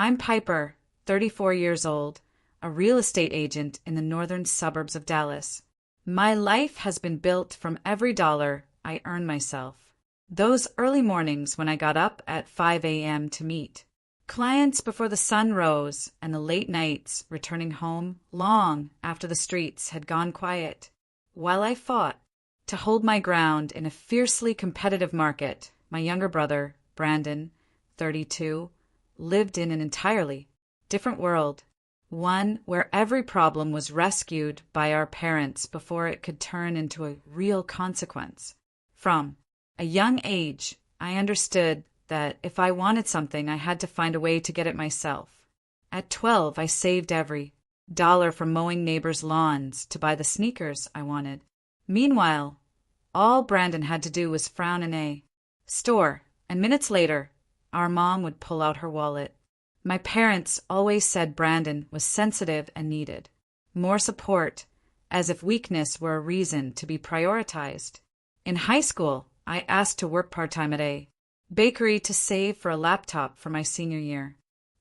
I'm Piper, 34 years old, a real estate agent in the northern suburbs of Dallas. My life has been built from every dollar I earn myself. Those early mornings when I got up at 5 a.m. to meet clients before the sun rose, and the late nights returning home long after the streets had gone quiet. While I fought to hold my ground in a fiercely competitive market, my younger brother, Brandon, 32, lived in an entirely different world, one where every problem was rescued by our parents before it could turn into a real consequence. From a young age, I understood that if I wanted something, I had to find a way to get it myself. At 12, I saved every dollar from mowing neighbors' lawns to buy the sneakers I wanted. Meanwhile, all Brandon had to do was frown in a store, and minutes later, our mom would pull out her wallet. My parents always said Brandon was sensitive and needed more support, as if weakness were a reason to be prioritized. In high school, I asked to work part-time at a bakery to save for a laptop for my senior year.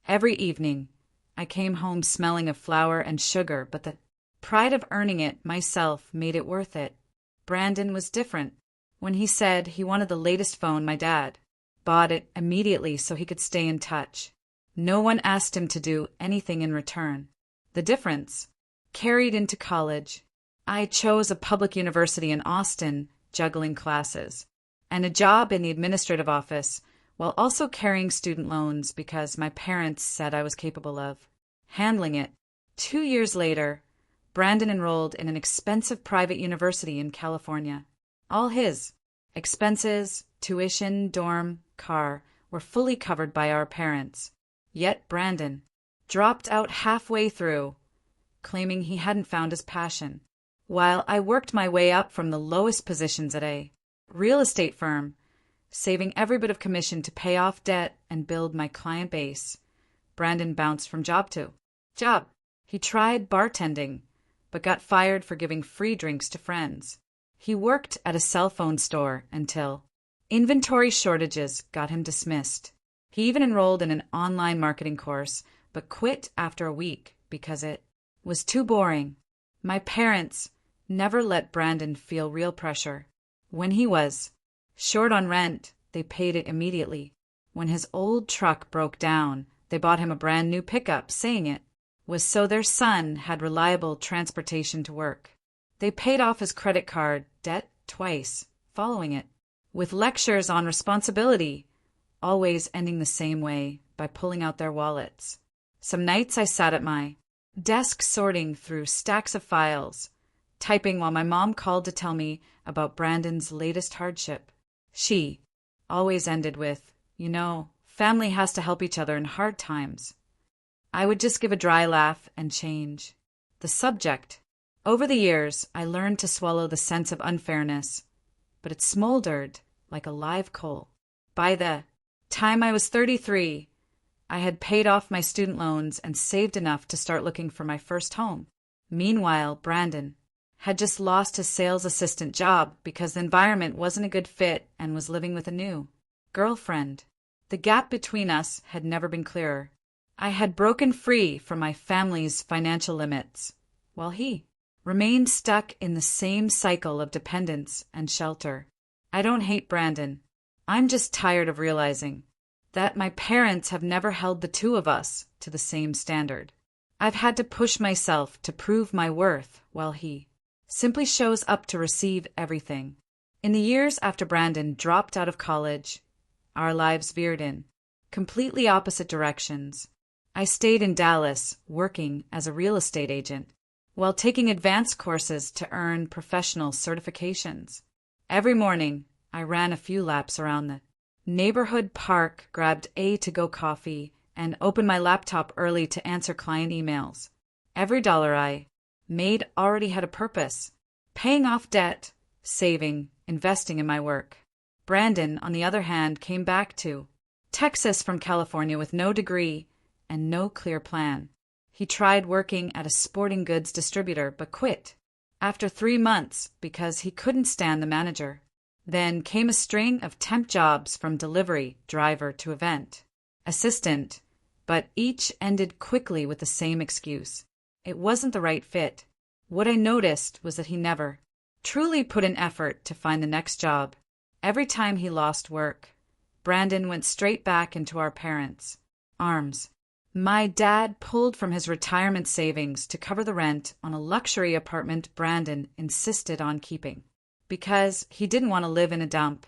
Every evening, I came home smelling of flour and sugar, but the pride of earning it myself made it worth it. Brandon was different. When he said he wanted the latest phone, my dad bought it immediately so he could stay in touch. No one asked him to do anything in return. The difference carried into college. I chose a public university in Austin, juggling classes, and a job in the administrative office, while also carrying student loans because my parents said I was capable of handling it. 2 years later, Brandon enrolled in an expensive private university in California. All his expenses, tuition, dorm, car, were fully covered by our parents. Yet Brandon dropped out halfway through, claiming he hadn't found his passion. While I worked my way up from the lowest positions at a real estate firm, saving every bit of commission to pay off debt and build my client base, Brandon bounced from job to job. He tried bartending, but got fired for giving free drinks to friends. He worked at a cell phone store until inventory shortages got him dismissed. He even enrolled in an online marketing course, but quit after a week because it was too boring. My parents never let Brandon feel real pressure. When he was short on rent, they paid it immediately. When his old truck broke down, they bought him a brand new pickup, saying it was so their son had reliable transportation to work. They paid off his credit card debt twice, following it, with lectures on responsibility, always ending the same way, by pulling out their wallets. Some nights I sat at my desk sorting through stacks of files, typing while my mom called to tell me about Brandon's latest hardship. She always ended with, family has to help each other in hard times. I would just give a dry laugh and change the subject. Over the years, I learned to swallow the sense of unfairness, but it smoldered like a live coal. By the time I was 33, I had paid off my student loans and saved enough to start looking for my first home. Meanwhile, Brandon had just lost his sales assistant job because the environment wasn't a good fit and was living with a new girlfriend. The gap between us had never been clearer. I had broken free from my family's financial limits, while he remained stuck in the same cycle of dependence and shelter. I don't hate Brandon. I'm just tired of realizing that my parents have never held the two of us to the same standard. I've had to push myself to prove my worth while he simply shows up to receive everything. In the years after Brandon dropped out of college, our lives veered in completely opposite directions. I stayed in Dallas, working as a real estate agent, while taking advanced courses to earn professional certifications. Every morning, I ran a few laps around the neighborhood park, grabbed a to-go coffee, and opened my laptop early to answer client emails. Every dollar I made already had a purpose: paying off debt, saving, investing in my work. Brandon, on the other hand, came back to Texas from California with no degree and no clear plan. He tried working at a sporting goods distributor but quit after 3 months because he couldn't stand the manager. Then came a string of temp jobs from delivery driver to event assistant, but each ended quickly with the same excuse. It wasn't the right fit. What I noticed was that he never truly put in effort to find the next job. Every time he lost work, Brandon went straight back into our parents' arms. My dad pulled from his retirement savings to cover the rent on a luxury apartment Brandon insisted on keeping, because he didn't want to live in a dump.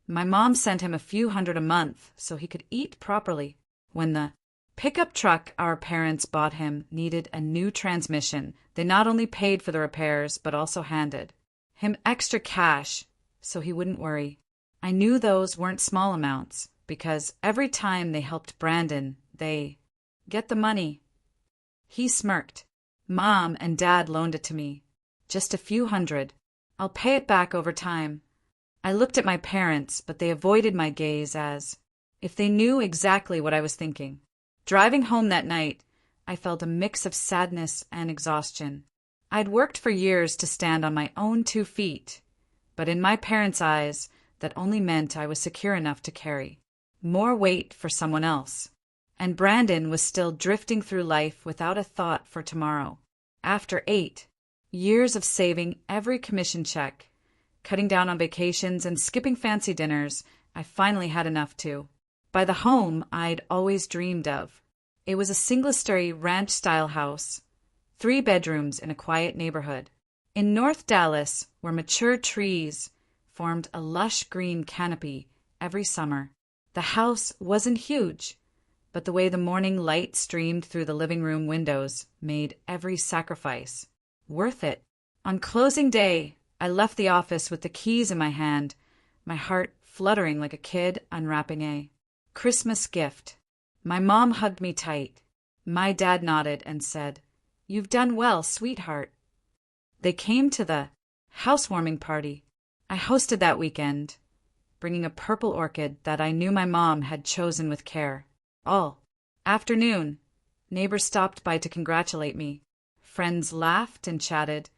My mom sent him a few hundred a month so he could eat properly. When the pickup truck our parents bought him needed a new transmission, they not only paid for the repairs but also handed him extra cash so he wouldn't worry. I knew those weren't small amounts, because every time they helped Brandon, they get the money. He smirked. Mom and Dad loaned it to me. Just a few hundred. I'll pay it back over time. I looked at my parents, but they avoided my gaze as if they knew exactly what I was thinking. Driving home that night, I felt a mix of sadness and exhaustion. I'd worked for years to stand on my own 2 feet, but in my parents' eyes, that only meant I was secure enough to carry more weight for someone else. And Brandon was still drifting through life without a thought for tomorrow. After 8 years of saving every commission check, cutting down on vacations and skipping fancy dinners, I finally had enough to buy the home I'd always dreamed of. It was a single-story ranch-style house, 3 bedrooms in a quiet neighborhood in North Dallas, where mature trees formed a lush green canopy every summer. The house wasn't huge, but the way the morning light streamed through the living room windows made every sacrifice worth it. On closing day, I left the office with the keys in my hand, my heart fluttering like a kid unwrapping a Christmas gift. My mom hugged me tight. My dad nodded and said, "You've done well, sweetheart." They came to the housewarming party I hosted that weekend, bringing a purple orchid that I knew my mom had chosen with care. All afternoon, neighbors stopped by to congratulate me. Friends laughed and chatted,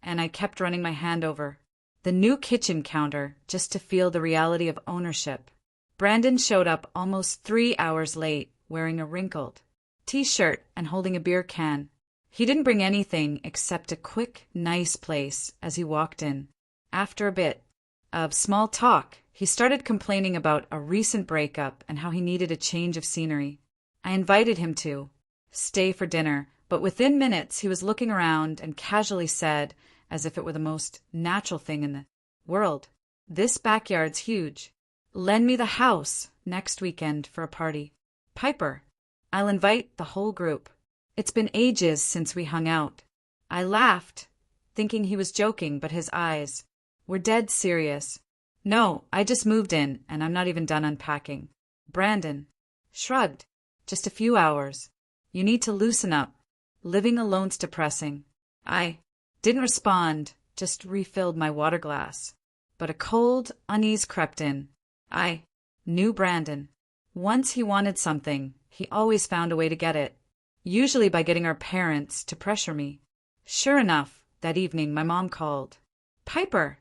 and I kept running my hand over the new kitchen counter just to feel the reality of ownership. Brandon showed up almost 3 hours late, wearing a wrinkled t-shirt and holding a beer can. He didn't bring anything except a quick, nice place as he walked in. After a bit of small talk, he started complaining about a recent breakup and how he needed a change of scenery. I invited him to stay for dinner, but within minutes he was looking around and casually said, as if it were the most natural thing in the world, "This backyard's huge. Lend me the house next weekend for a party. Piper, I'll invite the whole group. It's been ages since we hung out." I laughed, thinking he was joking, but his eyes were dead serious. "No, I just moved in, and I'm not even done unpacking." Brandon shrugged. "Just a few hours. You need to loosen up. Living alone's depressing." I didn't respond, just refilled my water glass. But a cold unease crept in. I knew Brandon. Once he wanted something, he always found a way to get it, usually by getting our parents to pressure me. Sure enough, that evening my mom called. "Piper,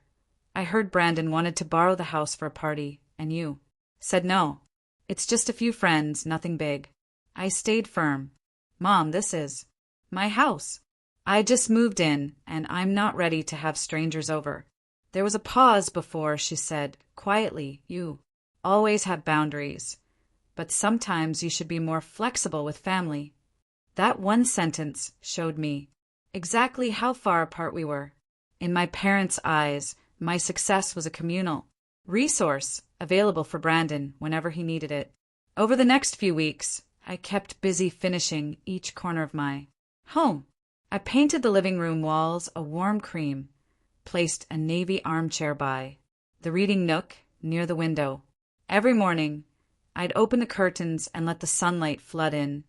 I heard Brandon wanted to borrow the house for a party, and you said no. It's just a few friends, nothing big." I stayed firm. "Mom, this is my house. I just moved in, and I'm not ready to have strangers over." There was a pause before she said, quietly, "You always have boundaries, but sometimes you should be more flexible with family." That one sentence showed me exactly how far apart we were. In my parents' eyes, my success was a communal resource available for Brandon whenever he needed it. Over the next few weeks, I kept busy finishing each corner of my home. I painted the living room walls a warm cream, placed a navy armchair by the reading nook near the window. Every morning, I'd open the curtains and let the sunlight flood in,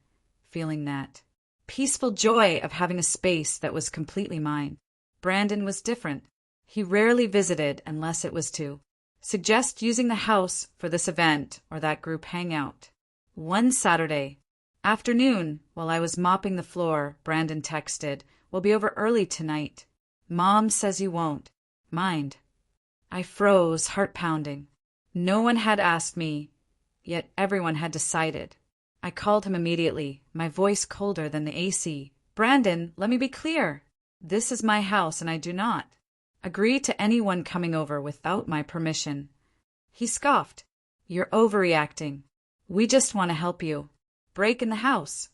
feeling that peaceful joy of having a space that was completely mine. Brandon was different. He rarely visited unless it was to suggest using the house for this event or that group hangout. One Saturday afternoon, while I was mopping the floor, Brandon texted, "We'll be over early tonight. Mom says you won't mind." I froze, heart pounding. No one had asked me, yet everyone had decided I called him immediately, my voice colder than the AC. "Brandon, let me be clear. This is my house and I do not agree to anyone coming over without my permission." He scoffed. "You're overreacting. We just want to help you. Break in the house."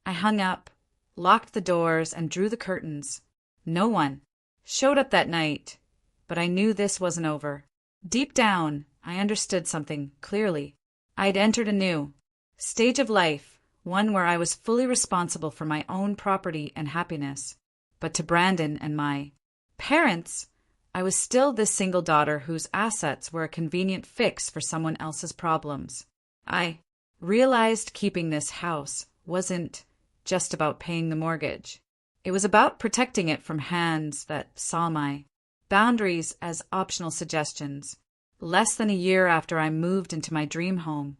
I hung up, locked the doors, and drew the curtains. No one showed up that night, but I knew this wasn't over. Deep down, I understood something clearly. I'd entered a new stage of life, one where I was fully responsible for my own property and happiness. But to Brandon and my parents, I was still this single daughter whose assets were a convenient fix for someone else's problems. I realized keeping this house wasn't just about paying the mortgage. It was about protecting it from hands that saw my boundaries as optional suggestions. Less than a year after I moved into my dream home,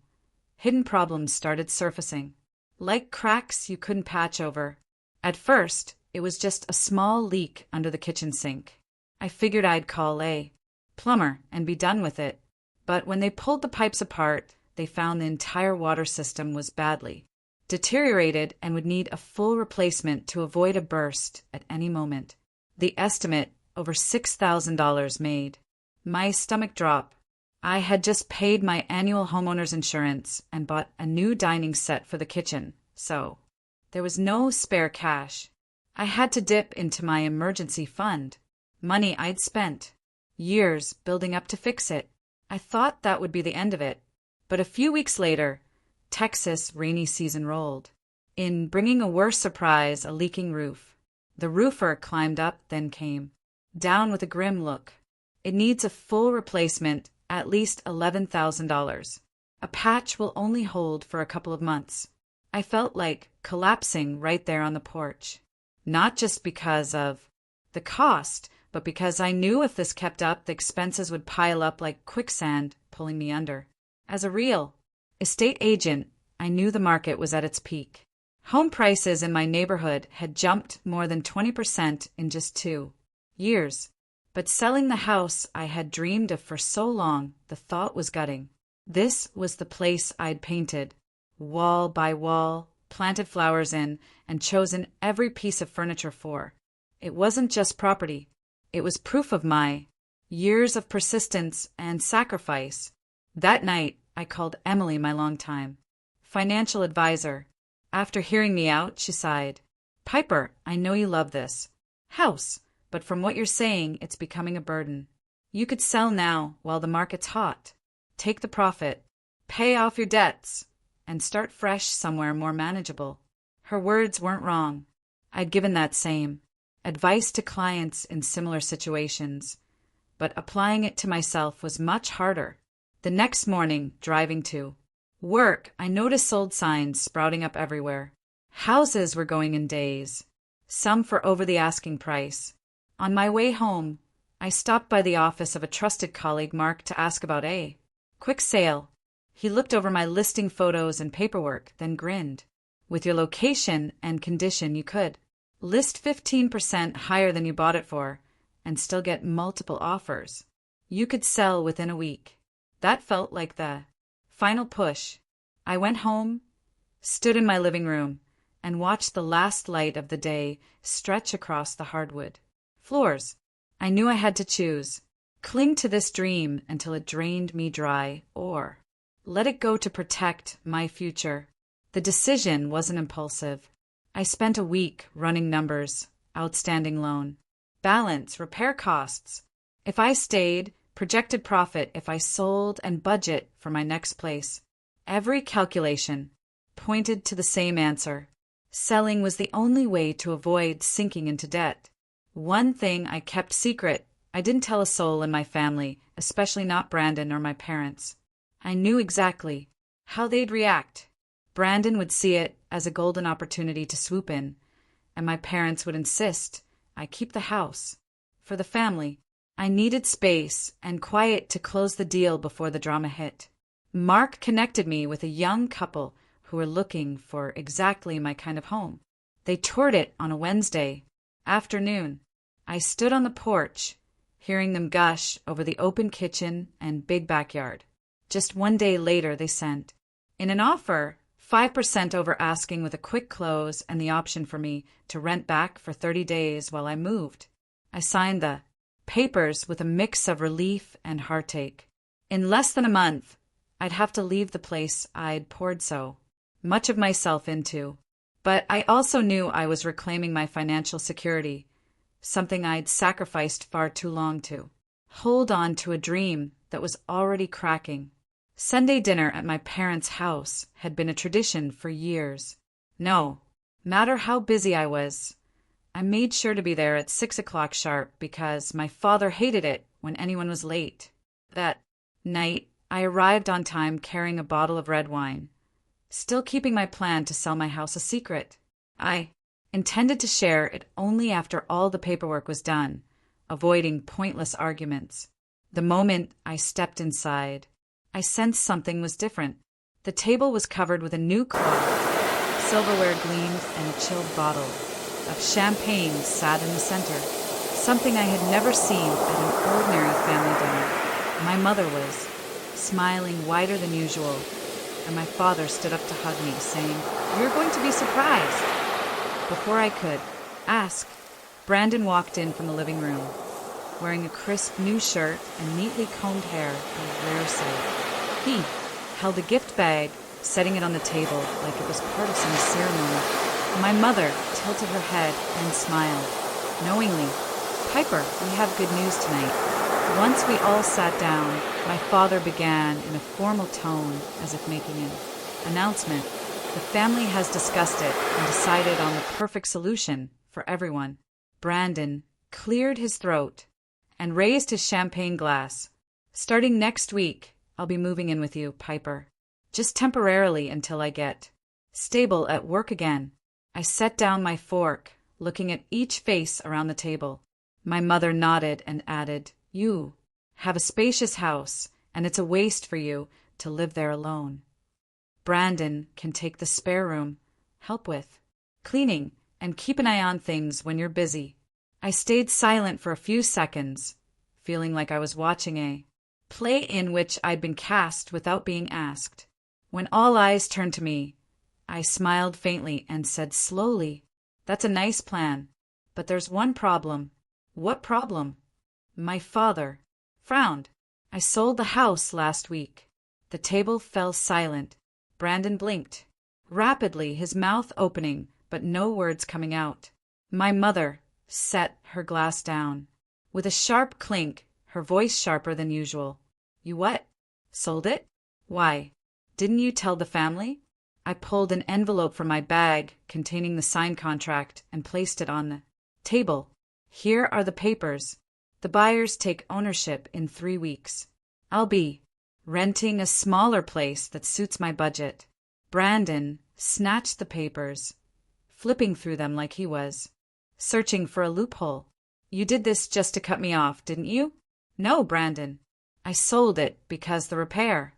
hidden problems started surfacing, like cracks you couldn't patch over. At first, it was just a small leak under the kitchen sink. I figured I'd call a plumber and be done with it. But when they pulled the pipes apart, they found the entire water system was badly deteriorated and would need a full replacement to avoid a burst at any moment. The estimate, over $6,000 made my stomach drop. I had just paid my annual homeowner's insurance and bought a new dining set for the kitchen, so there was no spare cash. I had to dip into my emergency fund, money I'd spent years building up to fix it. I thought that would be the end of it, but a few weeks later, Texas rainy season rolled in, bringing a worse surprise: a leaking roof. The roofer climbed up, then came down with a grim look. "It needs a full replacement, at least $11,000. A patch will only hold for a couple of months." I felt like collapsing right there on the porch, not just because of the cost, but because I knew if this kept up, the expenses would pile up like quicksand, pulling me under. As a real estate agent, I knew the market was at its peak. Home prices in my neighborhood had jumped more than 20% in just 2 years. But selling the house I had dreamed of for so long, the thought was gutting. This was the place I'd painted, wall by wall, planted flowers in, and chosen every piece of furniture for. It wasn't just property. It was proof of my years of persistence and sacrifice. That night, I called Emily, my longtime financial advisor. After hearing me out, she sighed. "Piper, I know you love this house, but from what you're saying, it's becoming a burden. You could sell now while the market's hot. Take the profit, pay off your debts, and start fresh somewhere more manageable." Her words weren't wrong. I'd given that same advice to clients in similar situations, but applying it to myself was much harder. The next morning, driving to work, I noticed sold signs sprouting up everywhere. Houses were going in days, some for over the asking price. On my way home, I stopped by the office of a trusted colleague, Mark, to ask about a quick sale. He looked over my listing photos and paperwork, then grinned. "With your location and condition, you could list 15% higher than you bought it for and still get multiple offers. You could sell within a week." That felt like the final push. I went home, stood in my living room, and watched the last light of the day stretch across the hardwood floors. I knew I had to choose: cling to this dream until it drained me dry, or let it go to protect my future. The decision wasn't impulsive. I spent a week running numbers, outstanding loan balance, repair costs. If I stayed, projected profit if I sold, and budget for my next place. Every calculation pointed to the same answer. Selling was the only way to avoid sinking into debt. One thing I kept secret: I didn't tell a soul in my family, especially not Brandon or my parents. I knew exactly how they'd react. Brandon would see it as a golden opportunity to swoop in, and my parents would insist I keep the house for the family. I needed space and quiet to close the deal before the drama hit. Mark connected me with a young couple who were looking for exactly my kind of home. They toured it on a Wednesday afternoon. I stood on the porch, hearing them gush over the open kitchen and big backyard. Just one day later, they sent in an offer 5% over asking with a quick close and the option for me to rent back for 30 days while I moved. I signed the papers with a mix of relief and heartache. In less than a month, I'd have to leave the place I'd poured so much of myself into. But I also knew I was reclaiming my financial security, something I'd sacrificed far too long to hold on to a dream that was already cracking. Sunday dinner at my parents' house had been a tradition for years. No matter how busy I was, I made sure to be there at 6 o'clock sharp because my father hated it when anyone was late. That night, I arrived on time carrying a bottle of red wine, still keeping my plan to sell my house a secret. I intended to share it only after all the paperwork was done, avoiding pointless arguments. The moment I stepped inside, I sensed something was different. The table was covered with a new cloth, silverware gleamed, and a chilled bottle of champagne sat in the center, something I had never seen at an ordinary family dinner. My mother was smiling wider than usual, and my father stood up to hug me, saying, "You're going to be surprised." Before I could ask, Brandon walked in from the living room, wearing a crisp new shirt and neatly combed hair, a rare sight. He held a gift bag, setting it on the table like it was part of some ceremony. My mother tilted her head and smiled, knowingly. "Piper, we have good news tonight." Once we all sat down, my father began in a formal tone as if making an announcement. "The family has discussed it and decided on the perfect solution for everyone." Brandon cleared his throat and raised his champagne glass. "Starting next week, I'll be moving in with you, Piper. Just temporarily until I get stable at work again." I set down my fork, looking at each face around the table. My mother nodded and added, "You have a spacious house, and it's a waste for you to live there alone. Brandon can take the spare room, help with cleaning, and keep an eye on things when you're busy." I stayed silent for a few seconds, feeling like I was watching a play in which I'd been cast without being asked. When all eyes turned to me, I smiled faintly and said slowly, "That's a nice plan, but there's one problem." "What problem?" My father frowned. "I sold the house last week." The table fell silent. Brandon blinked rapidly, his mouth opening, but no words coming out. My mother set her glass down. With a sharp clink, her voice sharper than usual. "You what? Sold it? Why? Didn't you tell the family?" I pulled an envelope from my bag containing the signed contract and placed it on the table. "Here are the papers. The buyers take ownership in 3 weeks. I'll be renting a smaller place that suits my budget." Brandon snatched the papers, flipping through them like he was searching for a loophole. "You did this just to cut me off, didn't you?" "No, Brandon. I sold it because the repair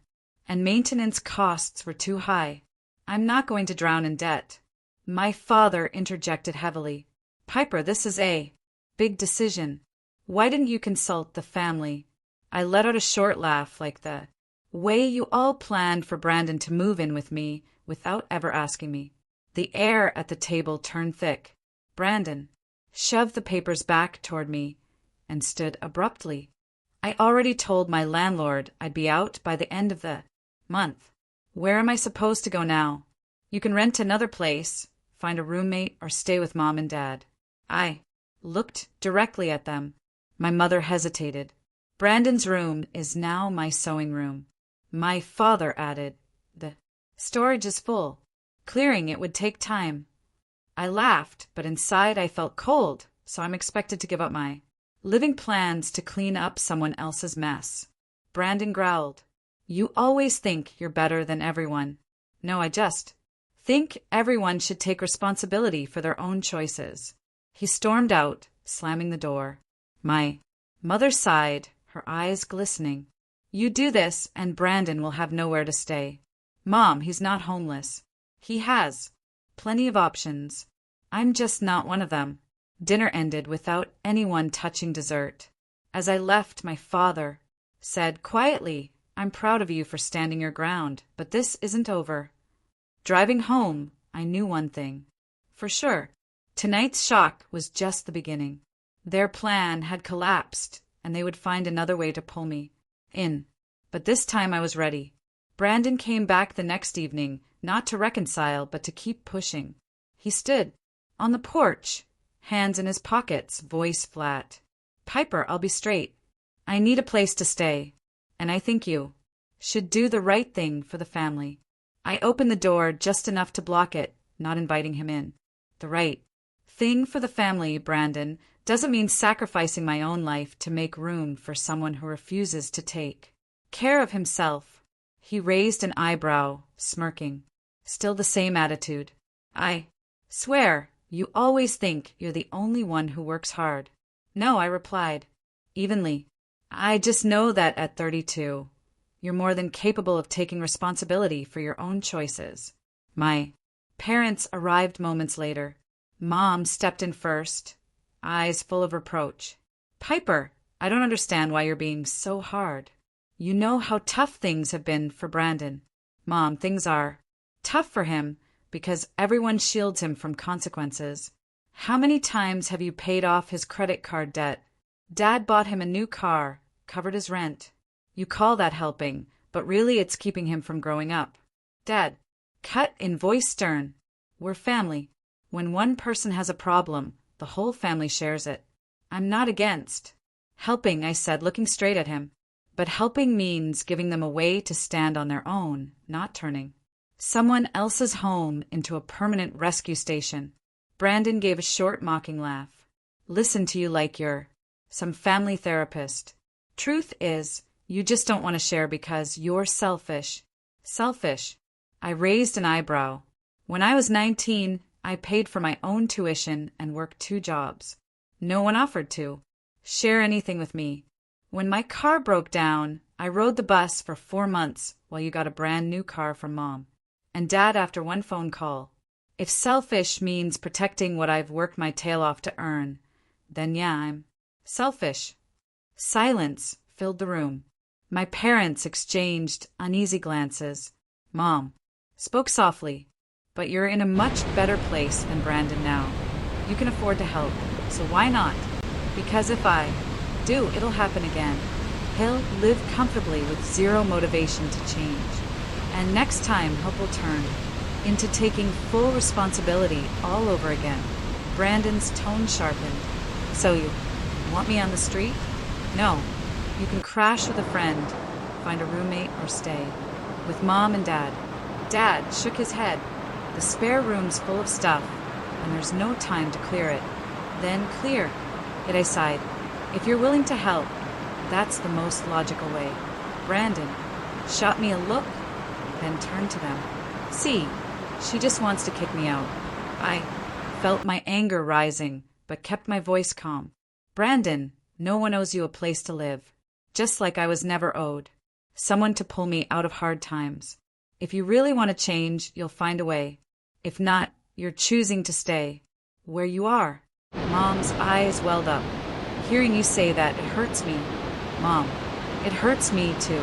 and maintenance costs were too high. I'm not going to drown in debt." My father interjected heavily. "Piper, this is a big decision. Why didn't you consult the family?" I let out a short laugh, like the way you all planned for Brandon to move in with me without ever asking me. The air at the table turned thick. Brandon shoved the papers back toward me and stood abruptly. "I already told my landlord I'd be out by the end of the month. Where am I supposed to go now? You can rent another place, find a roommate, or stay with Mom and Dad." I looked directly at them. My mother hesitated. "Brandon's room is now my sewing room." My father added, "The storage is full. Clearing it would take time." I laughed, but inside I felt cold, so I'm expected to give up my living plans to clean up someone else's mess. Brandon growled, "You always think you're better than everyone." "No, I just think everyone should take responsibility for their own choices." He stormed out, slamming the door. My mother sighed, her eyes glistening. "You do this, and Brandon will have nowhere to stay." "Mom, he's not homeless. He has plenty of options. I'm just not one of them." Dinner ended without anyone touching dessert. As I left, my father said quietly, "I'm proud of you for standing your ground, but this isn't over." Driving home, I knew one thing. For sure. Tonight's shock was just the beginning. Their plan had collapsed, and they would find another way to pull me in. But this time I was ready. Brandon came back the next evening, not to reconcile, but to keep pushing. He stood on the porch, hands in his pockets, voice flat. Piper, I'll be straight. I need a place to stay, and I think you should do the right thing for the family. I opened the door just enough to block it, not inviting him in. The right thing for the family, Brandon, doesn't mean sacrificing my own life to make room for someone who refuses to take care of himself. He raised an eyebrow, smirking. Still the same attitude. I swear, you always think you're the only one who works hard. No, I replied, evenly. I just know that at 32, you're more than capable of taking responsibility for your own choices. My parents arrived moments later. Mom stepped in first, eyes full of reproach. Piper, I don't understand why you're being so hard. You know how tough things have been for Brandon. Mom, things are tough for him because everyone shields him from consequences. How many times have you paid off his credit card debt? Dad bought him a new car, covered his rent. You call that helping, but really it's keeping him from growing up. Dad, cut in voice stern. We're family. When one person has a problem, the whole family shares it. I'm not against helping, I said, looking straight at him. But helping means giving them a way to stand on their own, not turning someone else's home into a permanent rescue station. Brandon gave a short, mocking laugh. Listen to you like you're some family therapist. Truth is, you just don't want to share because you're selfish. Selfish? I raised an eyebrow. When I was 19, I paid for my own tuition and worked 2 jobs. No one offered to share anything with me. When my car broke down, I rode the bus for 4 months while you got a brand new car from Mom and Dad after one phone call. If selfish means protecting what I've worked my tail off to earn, then yeah, I'm selfish. Silence filled the room. My parents exchanged uneasy glances. Mom spoke softly, but you're in a much better place than Brandon now. You can afford to help, so why not? Because if I do, it'll happen again. He'll live comfortably with zero motivation to change. And next time, hope will turn into taking full responsibility all over again. Brandon's tone sharpened. So you want me on the street? No. You can crash with a friend, find a roommate, or stay with Mom and Dad. Dad shook his head. The spare room's full of stuff, and there's no time to clear it. Then clear it, I sighed. If you're willing to help, that's the most logical way. Brandon shot me a look, then turned to them. See, she just wants to kick me out. I felt my anger rising, but kept my voice calm. Brandon, no one owes you a place to live. Just like I was never owed someone to pull me out of hard times. If you really want to change, you'll find a way. If not, you're choosing to stay where you are. Mom's eyes welled up. Hearing you say that, it hurts me. Mom, it hurts me too.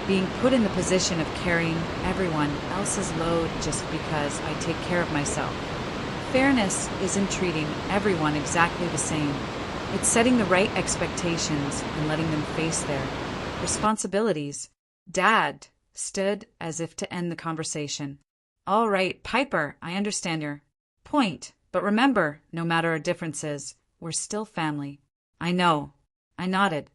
Being put in the position of carrying everyone else's load just because I take care of myself. Fairness isn't treating everyone exactly the same. It's setting the right expectations and letting them face their responsibilities. Dad stood as if to end the conversation. All right, Piper, I understand your point, but remember, no matter our differences, we're still family. I know. I nodded.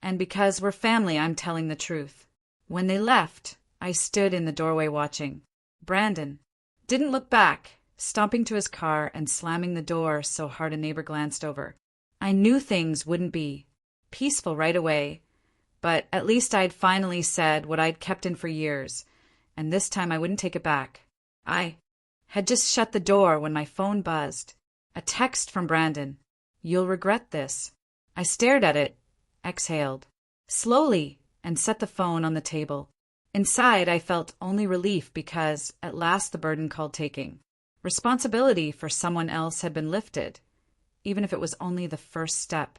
And because we're family, I'm telling the truth. When they left, I stood in the doorway watching. Brandon didn't look back, stomping to his car and slamming the door so hard a neighbor glanced over. I knew things wouldn't be peaceful right away, but at least I'd finally said what I'd kept in for years, and this time I wouldn't take it back. I had just shut the door when my phone buzzed. A text from Brandon. You'll regret this. I stared at it, exhaled slowly, and set the phone on the table. Inside, I felt only relief because, at last, the burden called taking. Responsibility for someone else had been lifted, even if it was only the first step.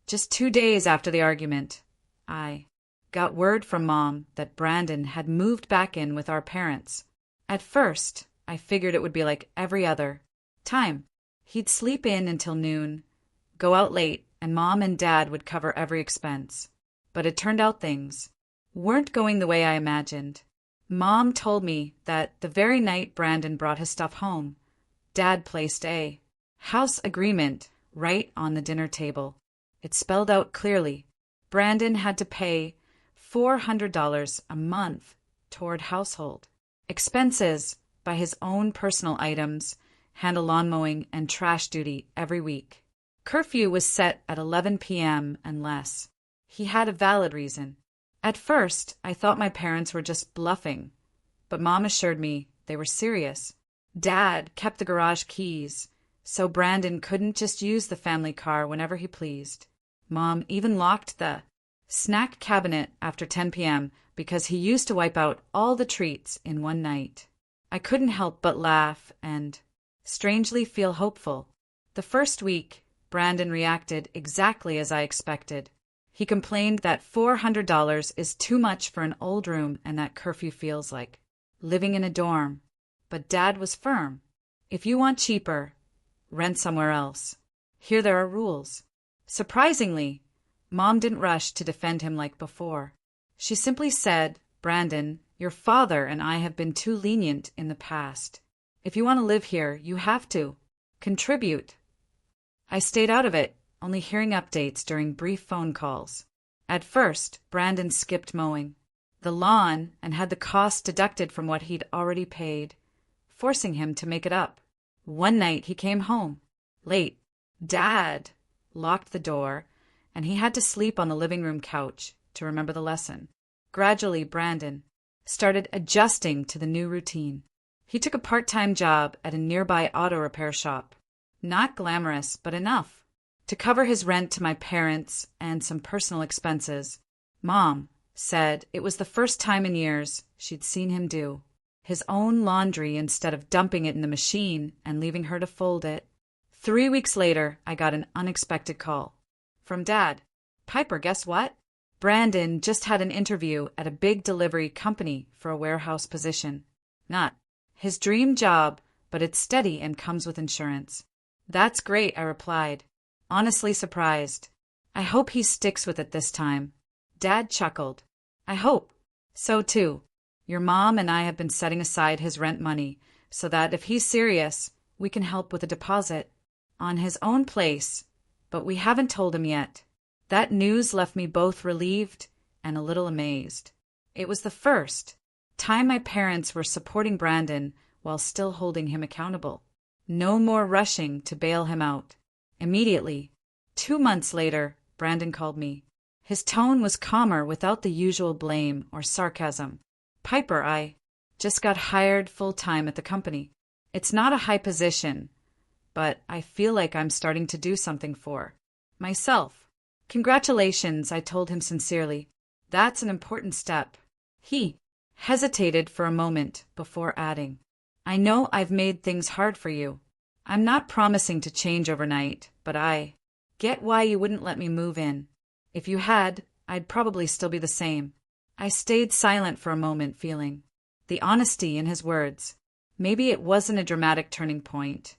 Just 2 days after the argument, I got word from Mom that Brandon had moved back in with our parents. At first, I figured it would be like every other time. He'd sleep in until noon, go out late, and Mom and Dad would cover every expense. But it turned out things weren't going the way I imagined. Mom told me that the very night Brandon brought his stuff home, Dad placed a house agreement right on the dinner table. It spelled out clearly Brandon had to pay $400 a month toward household expenses by his own personal items, handle lawn mowing and trash duty every week. Curfew was set at 11 p.m. unless he had a valid reason. At first, I thought my parents were just bluffing, but Mom assured me they were serious. Dad kept the garage keys, so Brandon couldn't just use the family car whenever he pleased. Mom even locked the snack cabinet after 10 p.m. because he used to wipe out all the treats in one night. I couldn't help but laugh and, strangely, feel hopeful. The first week, Brandon reacted exactly as I expected. He complained that $400 is too much for an old room and that curfew feels like living in a dorm. But Dad was firm. If you want cheaper, rent somewhere else. Here there are rules. Surprisingly, Mom didn't rush to defend him like before. She simply said, Brandon, your father and I have been too lenient in the past. If you want to live here, you have to contribute. I stayed out of it, only hearing updates during brief phone calls. At first, Brandon skipped mowing the lawn and had the cost deducted from what he'd already paid, forcing him to make it up. One night he came home late. Dad locked the door, and he had to sleep on the living room couch to remember the lesson. Gradually, Brandon started adjusting to the new routine. He took a part-time job at a nearby auto repair shop. Not glamorous, but enough to cover his rent to my parents and some personal expenses. Mom said it was the first time in years she'd seen him do his own laundry instead of dumping it in the machine and leaving her to fold it. 3 weeks later, I got an unexpected call from Dad. Piper, guess what? Brandon just had an interview at a big delivery company for a warehouse position. Not his dream job, but it's steady and comes with insurance. That's great, I replied, honestly surprised. I hope he sticks with it this time. Dad chuckled. I hope so too. Your mom and I have been setting aside his rent money so that if he's serious, we can help with a deposit on his own place, but we haven't told him yet. That news left me both relieved and a little amazed. It was the first time my parents were supporting Brandon while still holding him accountable. No more rushing to bail him out. Immediately, 2 months later, Brandon called me. His tone was calmer without the usual blame or sarcasm. Piper, I just got hired full-time at the company. It's not a high position, but I feel like I'm starting to do something for myself. Congratulations, I told him sincerely. That's an important step. He hesitated for a moment before adding, I know I've made things hard for you. I'm not promising to change overnight, but I get why you wouldn't let me move in. If you had, I'd probably still be the same. I stayed silent for a moment, feeling the honesty in his words. Maybe it wasn't a dramatic turning point,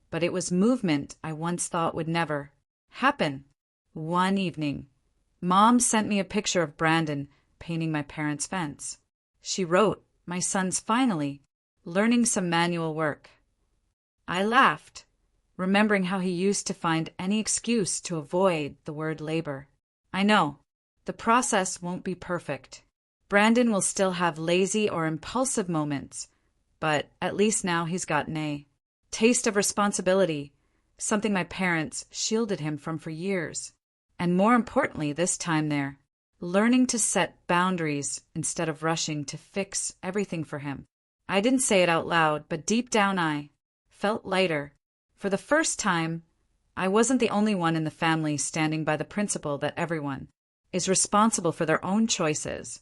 but it was movement I once thought would never happen. One evening, Mom sent me a picture of Brandon painting my parents' fence. She wrote, my son's finally learning some manual work. I laughed, remembering how he used to find any excuse to avoid the word labor. I know, the process won't be perfect. Brandon will still have lazy or impulsive moments, but at least now he's got a taste of responsibility, something my parents shielded him from for years. And more importantly, this time they're learning to set boundaries instead of rushing to fix everything for him. I didn't say it out loud, but deep down I felt lighter. For the first time, I wasn't the only one in the family standing by the principle that everyone is responsible for their own choices.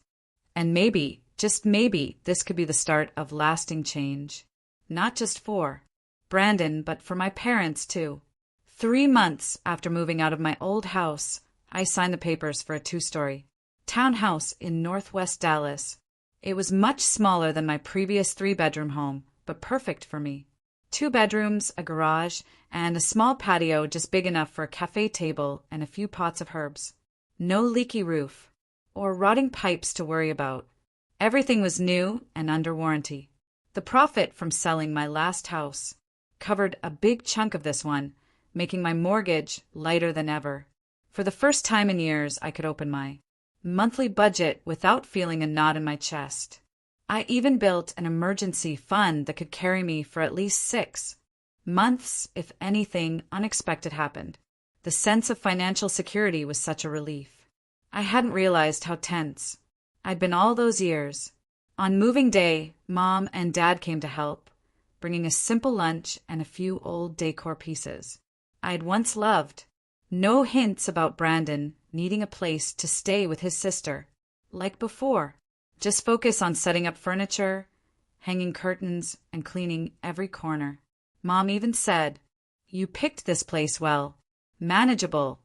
And maybe, just maybe, this could be the start of lasting change. Not just for Brandon, but for my parents too. 3 months after moving out of my old house, I signed the papers for a 2-story townhouse in northwest Dallas. It was much smaller than my previous 3-bedroom home, but perfect for me. 2 bedrooms, a garage, and a small patio just big enough for a cafe table and a few pots of herbs. No leaky roof or rotting pipes to worry about. Everything was new and under warranty. The profit from selling my last house covered a big chunk of this one, making my mortgage lighter than ever. For the first time in years, I could open my monthly budget without feeling a knot in my chest. I even built an emergency fund that could carry me for at least 6 months if anything unexpected happened. The sense of financial security was such a relief. I hadn't realized how tense I'd been all those years. On moving day, Mom and Dad came to help, bringing a simple lunch and a few old decor pieces I'd once loved. No hints about Brandon needing a place to stay with his sister, like before. Just focus on setting up furniture, hanging curtains, and cleaning every corner. Mom even said, "You picked this place well. Manageable,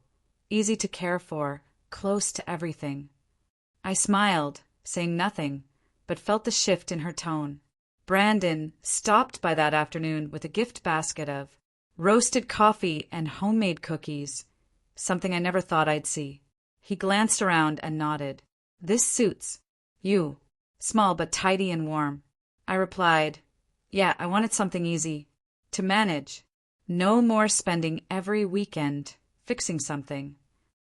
easy to care for, close to everything." I smiled, saying nothing, but felt the shift in her tone. Brandon stopped by that afternoon with a gift basket of roasted coffee and homemade cookies, something I never thought I'd see. He glanced around and nodded. "This suits you. Small but tidy and warm." I replied, "Yeah, I wanted something easy to manage. No more spending every weekend fixing something."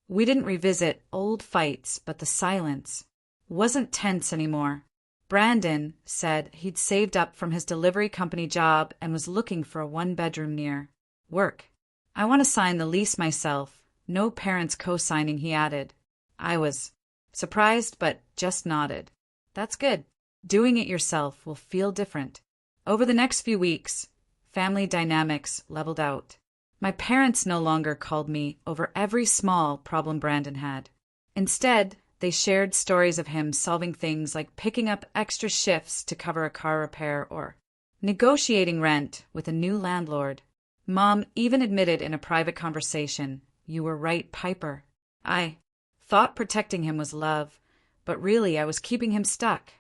We didn't revisit old fights, but the silence wasn't tense anymore. Brandon said he'd saved up from his delivery company job and was looking for a 1-bedroom near work. "I want to sign the lease myself. No parents co-signing," he added. I was surprised, but just nodded. "That's good. Doing it yourself will feel different." Over the next few weeks, family dynamics leveled out. My parents no longer called me over every small problem Brandon had. Instead, they shared stories of him solving things like picking up extra shifts to cover a car repair or negotiating rent with a new landlord. Mom even admitted in a private conversation, "You were right, Piper." I thought protecting him was love, but really I was keeping him stuck.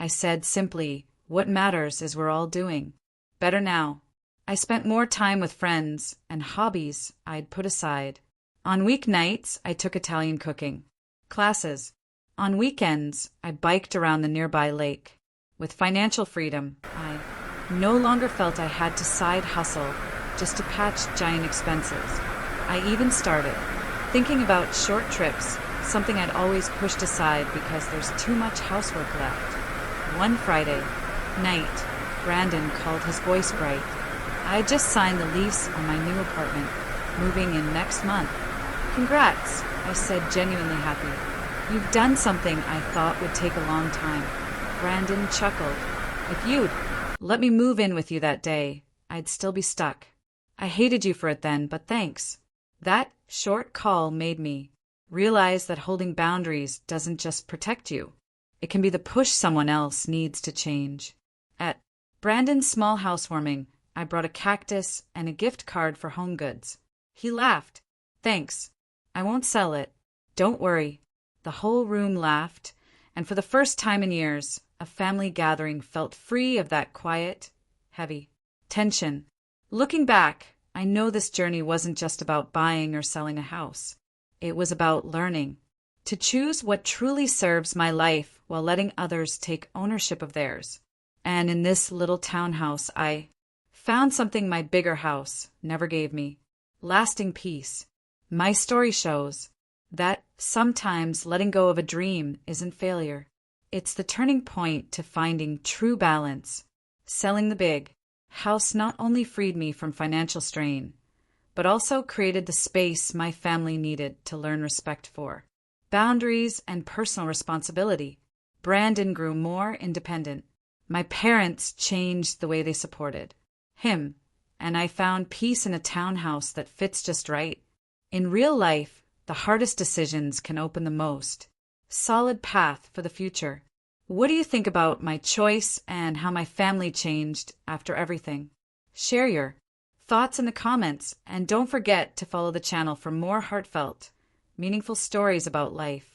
I said simply, "What matters is we're all doing better now." I spent more time with friends and hobbies I'd put aside. On weeknights, I took Italian cooking classes. On weekends, I biked around the nearby lake. With financial freedom, I no longer felt I had to side hustle just to patch giant expenses. I even started thinking about short trips, something I'd always pushed aside because there's too much housework left. One Friday night, Brandon called, his voice bright. I had just signed the lease on my new apartment, moving in next month. "Congrats," I said, genuinely happy. "You've done something I thought would take a long time." Brandon chuckled. "If you'd let me move in with you that day, I'd still be stuck. I hated you for it then, but thanks." That short call made me realize that holding boundaries doesn't just protect you. It can be the push someone else needs to change. At Brandon's small housewarming, I brought a cactus and a gift card for home goods. He laughed. "Thanks. I won't sell it. Don't worry." The whole room laughed, and for the first time in years, a family gathering felt free of that quiet, heavy tension. Looking back, I know this journey wasn't just about buying or selling a house. It was about learning to choose what truly serves my life while letting others take ownership of theirs. And in this little townhouse, I found something my bigger house never gave me: lasting peace. My story shows that sometimes letting go of a dream isn't failure. It's the turning point to finding true balance. Selling the big house not only freed me from financial strain, but also created the space my family needed to learn respect for boundaries and personal responsibility. Brandon grew more independent. My parents changed the way they supported him, and I found peace in a townhouse that fits just right. In real life, the hardest decisions can open the most solid path for the future. What do you think about my choice and how my family changed after everything? Share your thoughts in the comments, and don't forget to follow the channel for more heartfelt, meaningful stories about life.